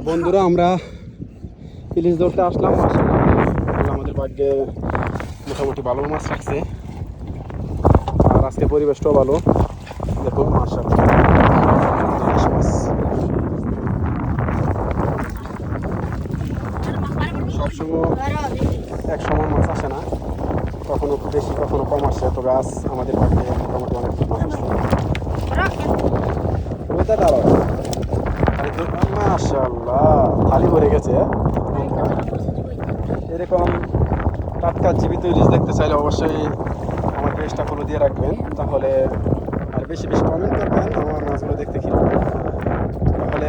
বন্ধুরা আমরা ইলিশ ধরতে আসলাম। মাশাআল্লাহ আমাদের ভাগ্যে মোটামুটি ভালো মাছ রাখছে, আর আজকে পরিবেশটাও ভালো। দেখুন মাশাআল্লাহ ইলিশ মাছ। সবসময় এক সময় মাছ আসে না, কখনো বেশি কখনো কম আসে, তবে আজ আমাদের ভাগ্যে মোটামুটি অনেক মাছ আসছে। ওইটা দাঁড়াও, মাশাআল্লাহ খালি ভরে গেছে। এরকম টাটকা জীবিত ইলিশ দেখতে চাইলে অবশ্যই আমার পেজটা ফলো দিয়ে রাখবেন, তাহলে আর বেশি বেশি কমেন্ট করবেন আমার মাছগুলো দেখতে কীরকম, তাহলে